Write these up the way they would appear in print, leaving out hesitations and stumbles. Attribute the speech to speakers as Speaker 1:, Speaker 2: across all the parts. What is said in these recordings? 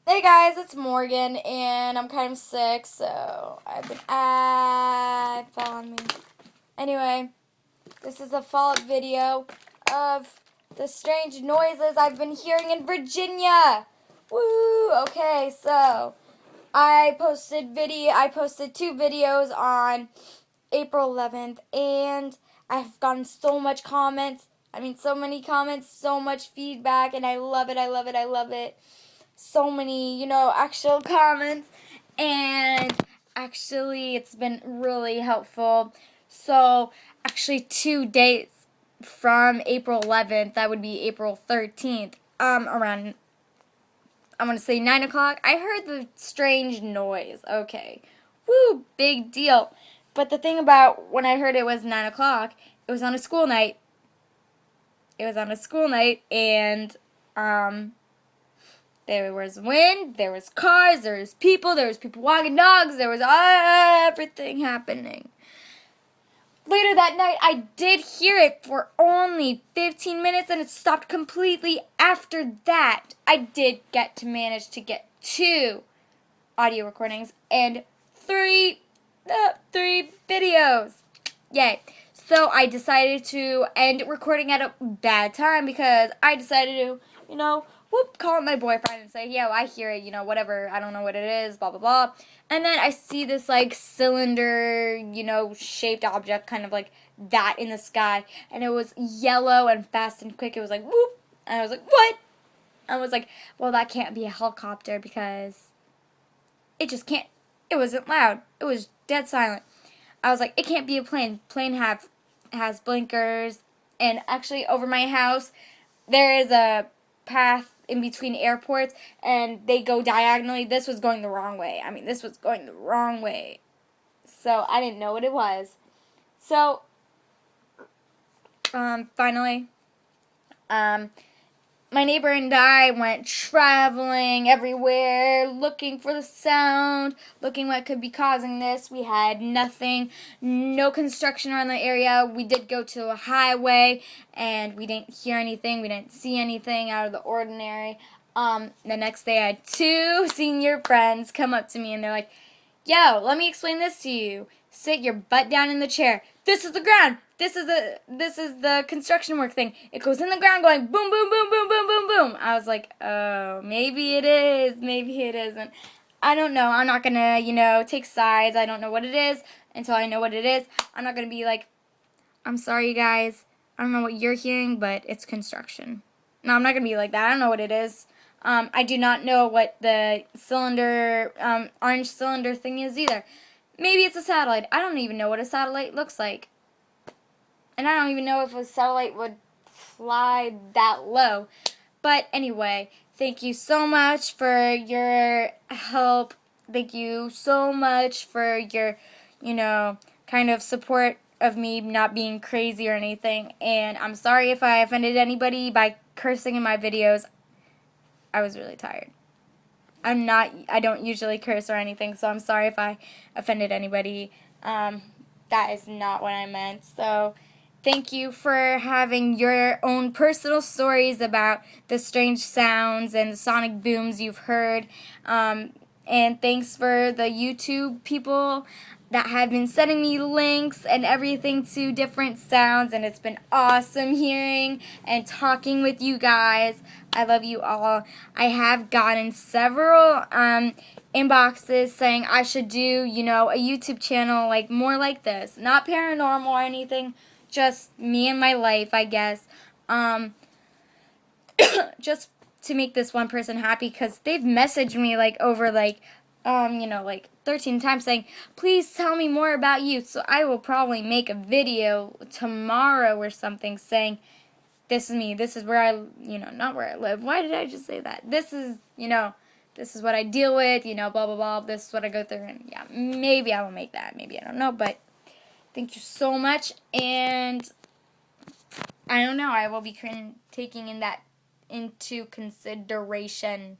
Speaker 1: Hey guys, it's Morgan, and I'm kind of sick, so I've been fell on me. Anyway, this is a follow-up video of the strange noises I've been hearing in Virginia. Woo! Okay, so I posted two videos on April 11th, and I've gotten so much comments. I mean, so many comments, so much feedback, and I love it. I love it. I love it. So many, actual comments, and actually it's been really helpful. So actually 2 days from April 11th, that would be April 13th, around, I'm going to say 9 o'clock, I heard the strange noise. Okay. Woo, big deal. But the thing about when I heard it was 9 o'clock, it was on a school night. And there was wind, there was cars, there was people walking dogs, there was everything happening. Later that night, I did hear it for only 15 minutes, and it stopped completely after that. I did manage to get 2 audio recordings and 3 videos. Yay. So I decided to end recording at a bad time because I decided to, call up my boyfriend and say, yo, I hear it, whatever, I don't know what it is, blah, blah, blah. And then I see this, cylinder, shaped object, kind of like that in the sky. And it was yellow and fast and quick. It was like, whoop. And I was like, what? I was like, well, that can't be a helicopter because it just can't. It wasn't loud. It was dead silent. I was like, it can't be a plane. Plane has blinkers, and actually over my house there is a path in between airports, and they go diagonally. This was going the wrong way. This was going the wrong way. So I didn't know what it was. So finally, my neighbor and I went traveling everywhere, looking for the sound, looking what could be causing this. We had nothing, no construction around the area. We did go to a highway, and we didn't hear anything. We didn't see anything out of the ordinary. The next day, I had 2 senior friends come up to me, and they're like, yo, let me explain this to you. Sit your butt down in the chair. This is the ground. This is the construction work thing. It goes in the ground going boom, boom, boom, boom, boom, boom, boom. I was like, oh, maybe it is. Maybe it isn't. I don't know. I'm not going to, take sides. I don't know what it is until I know what it is. I'm not going to be like, I'm sorry, guys. I don't know what you're hearing, but it's construction. No, I'm not going to be like that. I don't know what it is. I do not know what the cylinder, orange cylinder thing is either. Maybe it's a satellite. I don't even know what a satellite looks like. And I don't even know if a satellite would fly that low. But anyway, thank you so much for your help. Thank you so much for your, kind of support of me not being crazy or anything. And I'm sorry if I offended anybody by cursing in my videos. I was really tired. I don't usually curse or anything, so I'm sorry if I offended anybody. That is not what I meant. So thank you for having your own personal stories about the strange sounds and the sonic booms you've heard. And thanks for the YouTube people that have been sending me links and everything to different sounds, and it's been awesome hearing and talking with you guys. I love you all. I have gotten several inboxes saying I should do, a YouTube channel more like this. Not paranormal or anything, just me and my life, I guess. Just to make this one person happy, because they've messaged me over 13 times saying, please tell me more about you. So I will probably make a video tomorrow or something saying, this is me, this is where I, not where I live. Why did I just say that? This is, this is what I deal with, blah, blah, blah. This is what I go through. And yeah, maybe I will make that. Maybe, I don't know. But thank you so much. And I don't know. I will be taking into consideration.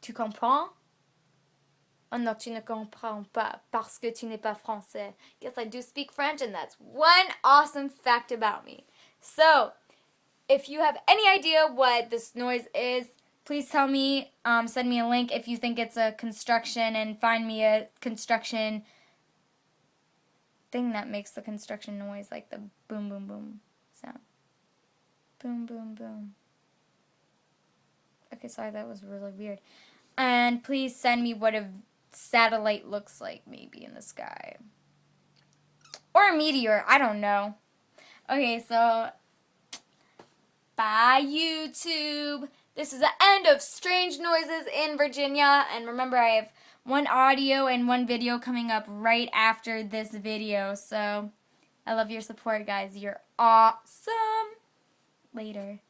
Speaker 1: Tu comprends? Oh non, tu ne comprends pas parce que tu n'es pas français. Yes, I do speak French, and that's one awesome fact about me. So, if you have any idea what this noise is, Please tell me, send me a link if you think it's a construction, and find me a construction thing that makes the construction noise, like the boom, boom, boom sound. Boom, boom, boom. Okay, sorry, that was really weird. And please send me what a satellite looks like, maybe in the sky. Or a meteor, I don't know. Okay, so bye, YouTube. This is the end of Strange Noises in Virginia. And remember, I have one audio and one video coming up right after this video. So I love your support, guys. You're awesome. Later.